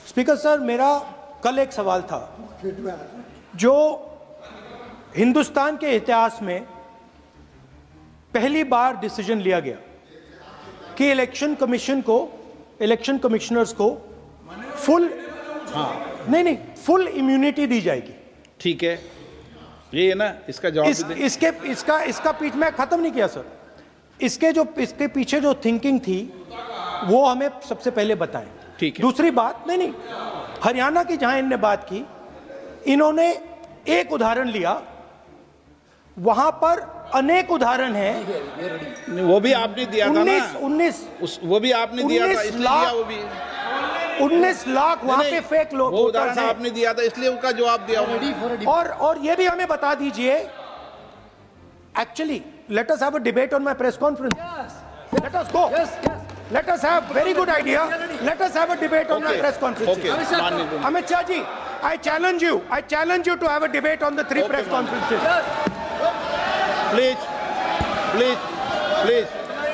Speaker sir, मेरा कल एक सवाल था जो हिंदुस्तान के इतिहास में पहली बार डिसीजन लिया गया कि इलेक्शन कमिश्नर्स को फुल फुल इम्यूनिटी दी जाएगी। ठीक है, ये है ना, इसका जवाब इसका पीछ में खत्म नहीं किया सर। इसके पीछे जो थिंकिंग थी वो हमें सबसे पहले बताएं। ठीक है। दूसरी बात, नहीं, हरियाणा की जहां इन्होंने बात की, इन्होंने एक उदाहरण लिया, वहां पर अनेक उदाहरण हैं। वो भी आपने दिया था ना, 19 वो भी आपने दिया था, इसलिए दिया वो भी 19 लाख वहां पे फेक लोग, वो उदाहरण आपने दिया था, इसलिए उसका जवाब दिया। और ये भी हमें बता दीजिए, actually let us have a debate on my press conference. Let us go. Let us have very good idea. Let us have a debate on my press conference. Amit Shah ji, I challenge you to have a debate on the 3 press conferences. Please.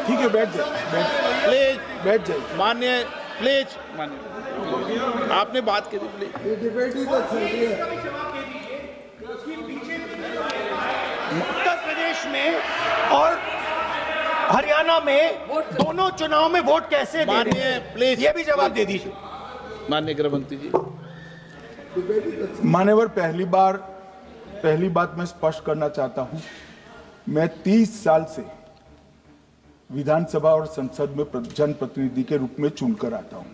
ठीक है, बैठ जाइए। माननीय, please माननीय, आपने बात की थी, प्लीज। डिबेट ही तो चल रही है। उत्तर प्रदेश में और हरियाणा में दोनों चुनाव में वोट कैसे दे रहे हैं? प्लीज ये भी जवाब दे दीजिए। माननीय गृह मंत्री जी। मान्यवर, पहली बात मैं स्पष्ट करना चाहता हूं, मैं 30 साल से विधानसभा और संसद में जनप्रतिनिधि के रूप में चुनकर आता हूं।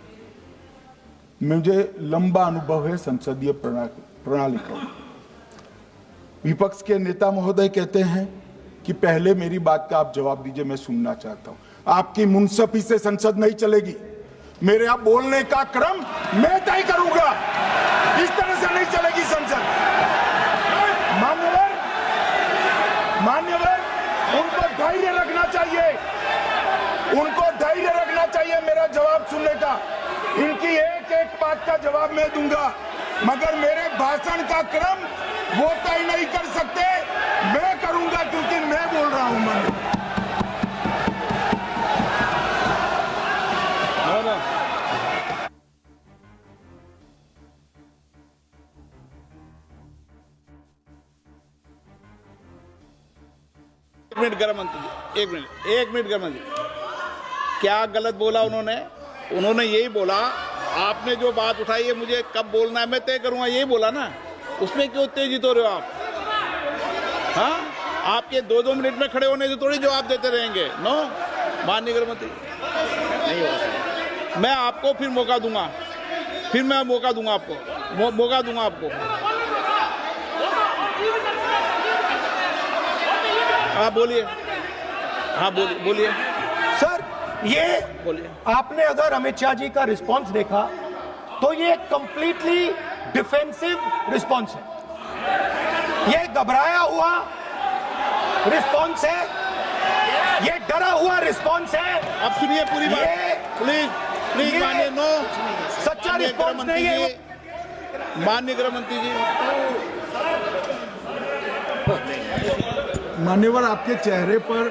मुझे लंबा अनुभव है संसदीय प्रणाली का। विपक्ष के नेता महोदय कहते हैं कि पहले मेरी बात का आप जवाब दीजिए, मैं सुनना चाहता हूं। आपकी मुनसफी से संसद नहीं चलेगी। मेरे आप बोलने का क्रम मैं तय करूंगा, इस तरह से नहीं चलेगी संसद। मान्यवर, उनको धैर्य रखना चाहिए, मेरा जवाब सुनने का। इनकी एक एक बात का जवाब मैं दूंगा, मगर मेरे भाषण का क्रम वो तय नहीं कर सकते, मैं करूंगा, क्योंकि मैं बोल रहा हूं। एक मिनट गृह मंत्री जी, एक मिनट गृह मंत्री, क्या गलत बोला उन्होंने यही बोला, आपने जो बात उठाई है मुझे कब बोलना है मैं तय करूंगा, यही बोला ना। उसमें क्यों उत्तेजित हो रहे हो आप? हाँ, आपके 2-2 मिनट में खड़े होने से थोड़ी जवाब देते रहेंगे। नो, माननीय गृह मंत्री, नहीं हो सकता। मैं आपको फिर मौका दूंगा, आपको। हाँ बोलिए, बोलिए सर। ये बोलिए। आपने अगर अमित शाह जी का रिस्पांस देखा तो ये कंप्लीटली डिफेंसिव रिस्पांस है, ये घबराया हुआ रिस्पांस है, ये डरा हुआ रिस्पांस है। अब सुनिए पूरी बात, प्लीज मानिए। नो, सच्चा रिस्पांस नहीं है। माननीय गृह मंत्री जी, मान्यवर, आपके चेहरे पर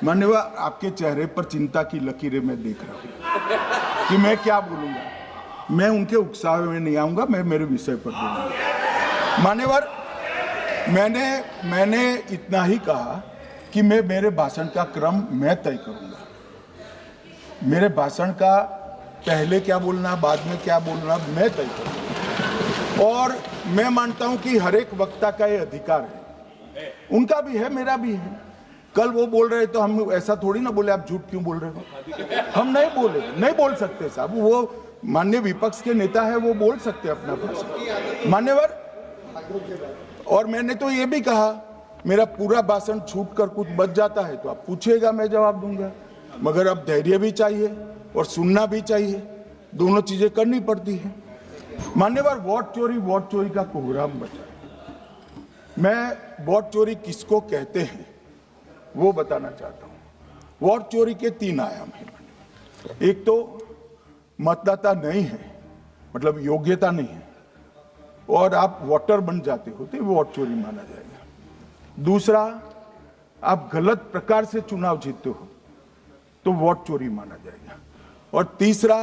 मान्यवर, आपके चेहरे पर चिंता की लकीरें मैं देख रहा हूं कि मैं क्या बोलूंगा। मैं उनके उकसावे में नहीं आऊंगा, मैं मेरे विषय पर बोलूंगा। मान्यवर, मैंने इतना ही कहा कि मेरे भाषण का क्रम मैं तय करूंगा। मेरे भाषण का पहले क्या बोलना, बाद में क्या बोलना, मैं तय करूंगा। और मैं मानता हूं कि हर एक वक्ता का ये अधिकार है, उनका भी है, मेरा भी है। कल वो बोल रहे तो हम ऐसा थोड़ी ना बोले आप झूठ क्यों बोल रहे हो, हम नहीं बोल सकते साहब। वो माननीय विपक्ष के नेता है, वो बोल सकते अपना भाषण। मान्यवर, और मैंने तो ये भी कहा, मेरा पूरा भाषण छूट कर कुछ बच जाता है तो आप पूछिएगा, मैं जवाब दूंगा, मगर अब धैर्य भी चाहिए और सुनना भी चाहिए, दोनों चीजें करनी पड़ती है। मान्यवर, वोट चोरी का कोहराम बचा। मैं वोट चोरी किसको कहते हैं वो बताना चाहता हूं। वोट चोरी के 3 आयाम हैं। एक तो मतदाता नहीं है, मतलब योग्यता नहीं है, और आप वोटर बन जाते हो तो वोट चोरी माना जाएगा। दूसरा, आप गलत प्रकार से चुनाव जीतते हो तो वोट चोरी माना जाएगा। और तीसरा,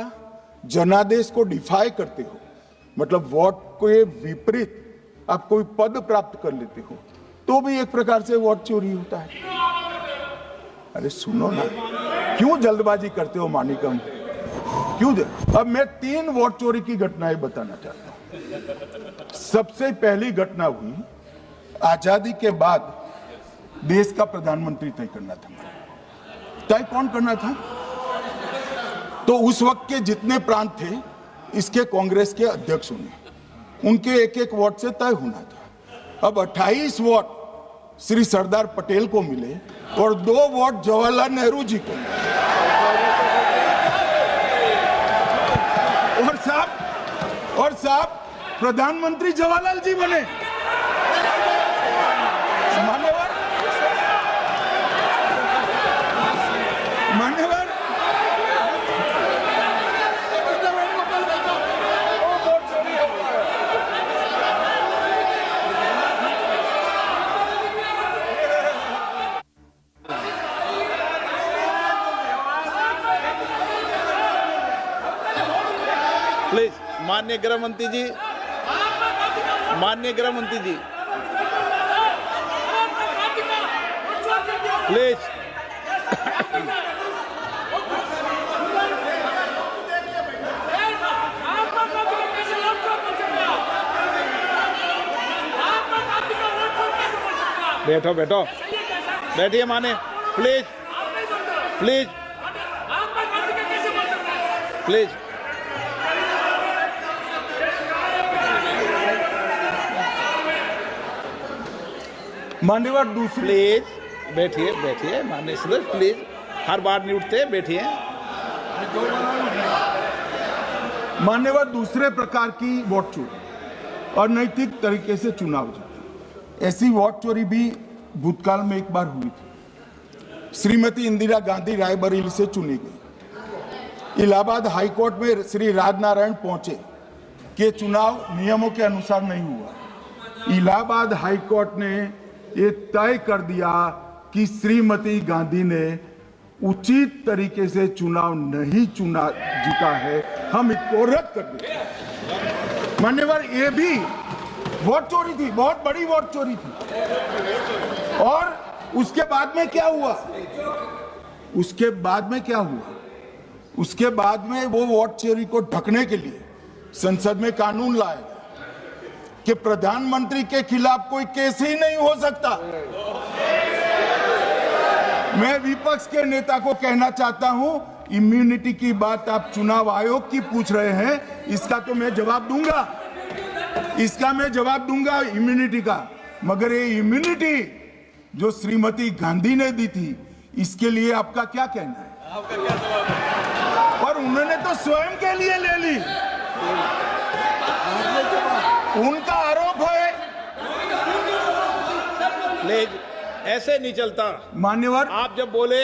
जनादेश को डिफाई करते हो, मतलब वोट के विपरीत आप कोई पद प्राप्त कर लेते हो, तो भी एक प्रकार से वोट चोरी होता है। अरे सुनो ना, क्यों जल्दबाजी करते हो मानिकम? क्यों? अब मैं 3 वोट चोरी की घटनाएं बताना चाहता हूं। सबसे पहली घटना हुई आजादी के बाद देश का प्रधानमंत्री तय करना था। तय कौन करना था? तो उस वक्त के जितने प्रांत थे इसके कांग्रेस के अध्यक्षों ने, उनके एक एक वोट से तय होना था। अब 28 वोट श्री सरदार पटेल को मिले और 2 वोट जवाहरलाल नेहरू जी को मिले। और साहब प्रधानमंत्री जवाहरलाल जी बने। मान्यवर प्लीज, माननीय गृह मंत्री जी, माननीय गृह मंत्री जी, प्लीज। बैठो बैठो, बैठिए माने, प्लीज प्लीज प्लीज। मान्यवर दूसरी, प्लीज बैठिए बैठिए माननीय सदस्य, प्लीज, हर बार नहीं उठते, बैठिए। मान्यवर दूसरे प्रकार की वोट चोरी और नैतिक तरीके से चुनाव जीतना, ऐसी वोट चोरी भी भूतकाल में एक बार हुई थी। श्रीमती इंदिरा गांधी रायबरेली से चुनी गई। इलाहाबाद हाईकोर्ट में श्री राजनारायण पहुंचे कि चुनाव नियमों के अनुसार नहीं हुआ। इलाहाबाद हाईकोर्ट ने ये तय कर दिया कि श्रीमती गांधी ने उचित तरीके से चुनाव नहीं जीता है, हम इसको रद्द कर दें। मान्यवर, ये भी वोट चोरी थी, बहुत बड़ी वोट चोरी थी। और उसके बाद में क्या हुआ? उसके बाद में वो वोट चोरी को ढकने के लिए संसद में कानून लाए कि प्रधानमंत्री के खिलाफ कोई केस ही नहीं हो सकता। मैं विपक्ष के नेता को कहना चाहता हूं, इम्यूनिटी की बात आप चुनाव आयोग की पूछ रहे हैं, इसका तो मैं जवाब दूंगा, इम्यूनिटी का। मगर ये इम्यूनिटी जो श्रीमती गांधी ने दी थी, इसके लिए आपका क्या कहना है? और उन्होंने तो स्वयं के लिए ले ली। उनका आरोप है। प्लीज, ऐसे नहीं चलता मान्यवर। आप जब बोले,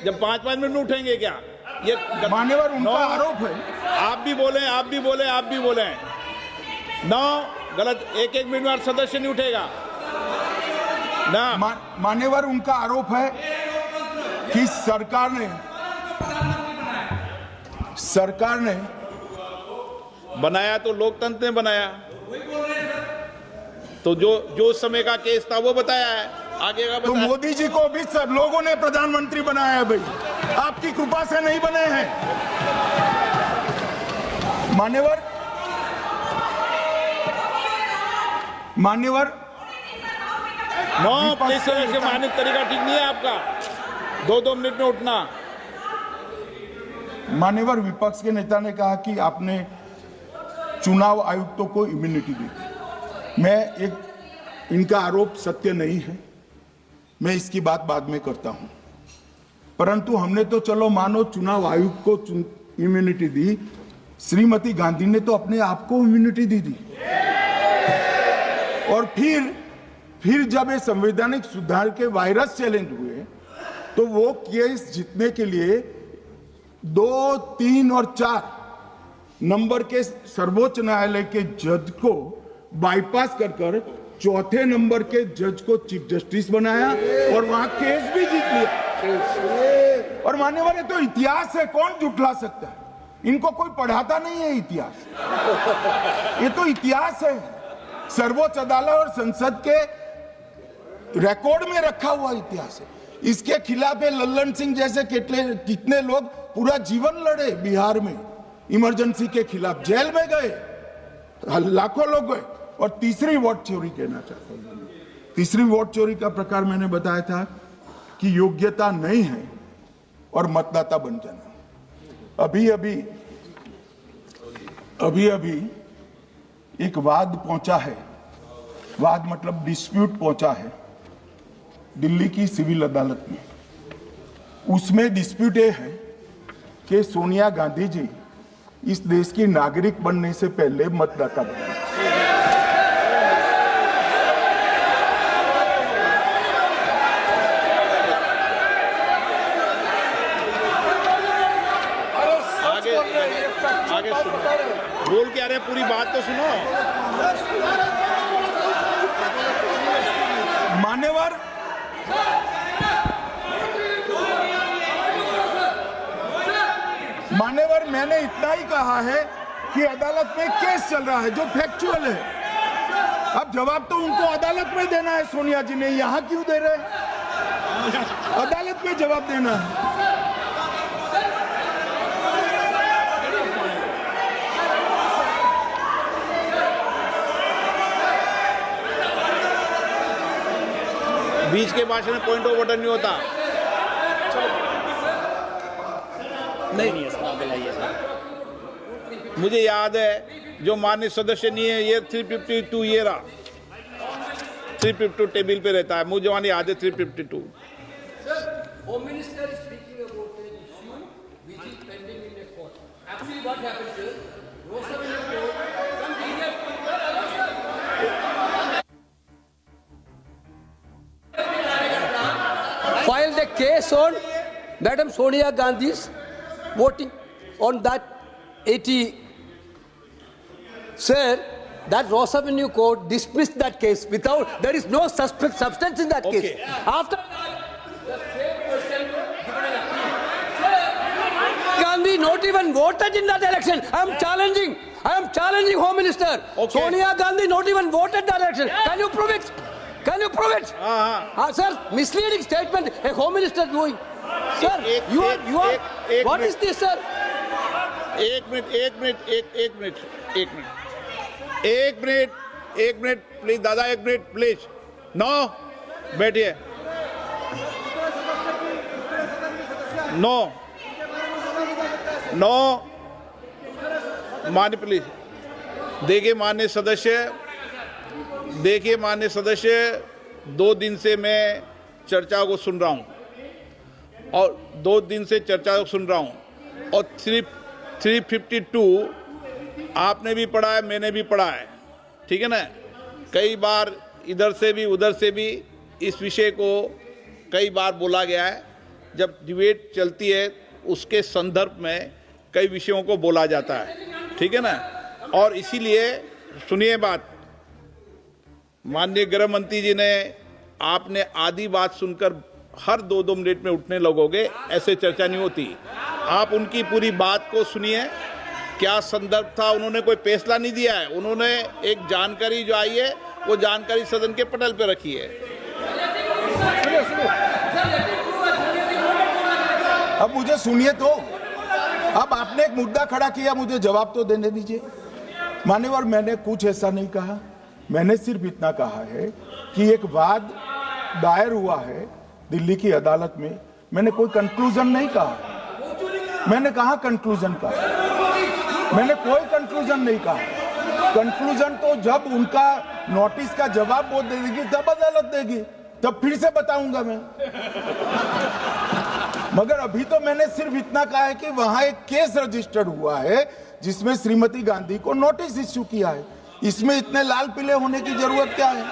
जब 5-5 मिनट में उठेंगे क्या? ये मान्यवर, उनका आरोप है। आप भी बोले। गलत, 1-1 मिनट में सदस्य नहीं उठेगा ना। मान्यवर, उनका आरोप है कि सरकार ने बनाया तो लोकतंत्र ने बनाया, तो जो समय का केस था वो बताया है, आगे का तो बताया। मोदी जी को भी सब लोगों ने प्रधानमंत्री बनाया है भाई, आपकी कृपा से नहीं बने हैं। मान्यवर, इस तरह से माननीय तरीका ठीक नहीं है आपका, 2-2 मिनट में उठना। मान्यवर, विपक्ष के नेता ने कहा कि आपने चुनाव आयुक्तों को इम्यूनिटी दी। इनका आरोप सत्य नहीं है, मैं इसकी बात बाद में करता हूं। परंतु हमने तो चलो मानो चुनाव आयुक्त को इम्यूनिटी दी, श्रीमती गांधी ने तो अपने आप को इम्यूनिटी दी। और फिर जब ये संवैधानिक सुधार के वायरस चैलेंज हुए, तो वो केस जीतने के लिए 2, 3 और 4 नंबर के सर्वोच्च न्यायालय के जज को बाईपास कर चौथे नंबर के जज को चीफ जस्टिस बनाया और वहां केस भी जीत लिया। और मान्यवर, ये तो इतिहास है, कौन झुठला सकता है? इनको कोई पढ़ाता नहीं है इतिहास। ये तो इतिहास है, सर्वोच्च अदालत और संसद के रिकॉर्ड में रखा हुआ इतिहास है। इसके खिलाफ लल्लन सिंह जैसे कितने लोग पूरा जीवन लड़े बिहार में, इमरजेंसी के खिलाफ जेल में गए, लाखों लोग गए। और तीसरी वोट चोरी कहना चाहता हूं, तीसरी वोट चोरी का प्रकार मैंने बताया था कि योग्यता नहीं है और मतदाता बन जाना। अभी अभी एक वाद पहुंचा है, वाद मतलब डिस्प्यूट पहुंचा है दिल्ली की सिविल अदालत में। उसमें डिस्प्यूट ये है कि सोनिया गांधी जी इस देश की नागरिक बनने से पहले मतदाता बने। आगे सुनो, बोल क्या रहे, पूरी बात तो सुनो। मान्यवर, मैंने इतना ही कहा है कि अदालत में केस चल रहा है जो फैक्चुअल है। अब जवाब तो उनको अदालत में देना है, सोनिया जी ने यहां क्यों दे रहे? अदालत में जवाब देना है। बीच के भाषण में पॉइंट ऑफ ऑर्डर नहीं होता। नहीं, मुझे याद है जो माननीय सदस्य नहीं है, ये 352 ये रहा, 352 टेबल पे रहता है, मुझे वहां याद है 352। Home Minister is speaking about an issue which is pending in the court. Actually, what happens is, Rosa will report some details. Filed a case on Madam Sonia Gandhi's voting on that 80. Sir, that Rosa Avenue Court dismissed that case without, there is no substance in that case. After the same person given an appeal. Gandhi not even voted in that election. I am challenging Home Minister. Okay. Sonia Gandhi not even voted that election. Can you prove it? Can you prove it? Sir, misleading statement a Home Minister doing. Sir, you are. What is this, sir? एक minute please दादा, एक minute please. No, बैठिए। No मान्य please. देखिए माननीय सदस्य, 2 दिन से मैं चर्चा को सुन रहा हूं और 2 दिन से चर्चा को सुन रहा हूं और 352 आपने भी पढ़ा है, मैंने भी पढ़ा है, ठीक है ना। कई बार इधर से भी उधर से भी इस विषय को कई बार बोला गया है। जब डिबेट चलती है उसके संदर्भ में कई विषयों को बोला जाता है, ठीक है ना। और इसीलिए सुनिए बात, माननीय गृह मंत्री जी ने, आपने आधी बात सुनकर हर 2-2 मिनट में उठने लगोगे, ऐसे चर्चा नहीं होती। आप उनकी पूरी बात को सुनिए, क्या संदर्भ था, उन्होंने कोई फैसला नहीं दिया है, उन्होंने एक जानकारी जो आई है वो जानकारी सदन के पटल पे रखी है। अब मुझे सुनिए तो, अब आपने एक मुद्दा खड़ा किया, मुझे जवाब तो देने दीजिए। मान्यवर, मैंने कुछ ऐसा नहीं कहा, मैंने सिर्फ इतना कहा है कि एक वाद दायर हुआ है दिल्ली की अदालत में। मैंने कोई कंक्लूजन नहीं कहा, मैंने कहा कंक्लूजन का, मैंने कोई कंक्लूजन नहीं कहा। कंक्लूजन तो जब उनका नोटिस का जवाब वो दे देगी तब अदालत देगी, तब फिर से बताऊंगा मैं। मगर अभी तो मैंने सिर्फ इतना कहा है कि वहां एक केस रजिस्टर्ड हुआ है जिसमें श्रीमती गांधी को नोटिस इश्यू किया है। इसमें इतने लाल पीले होने की जरूरत क्या है?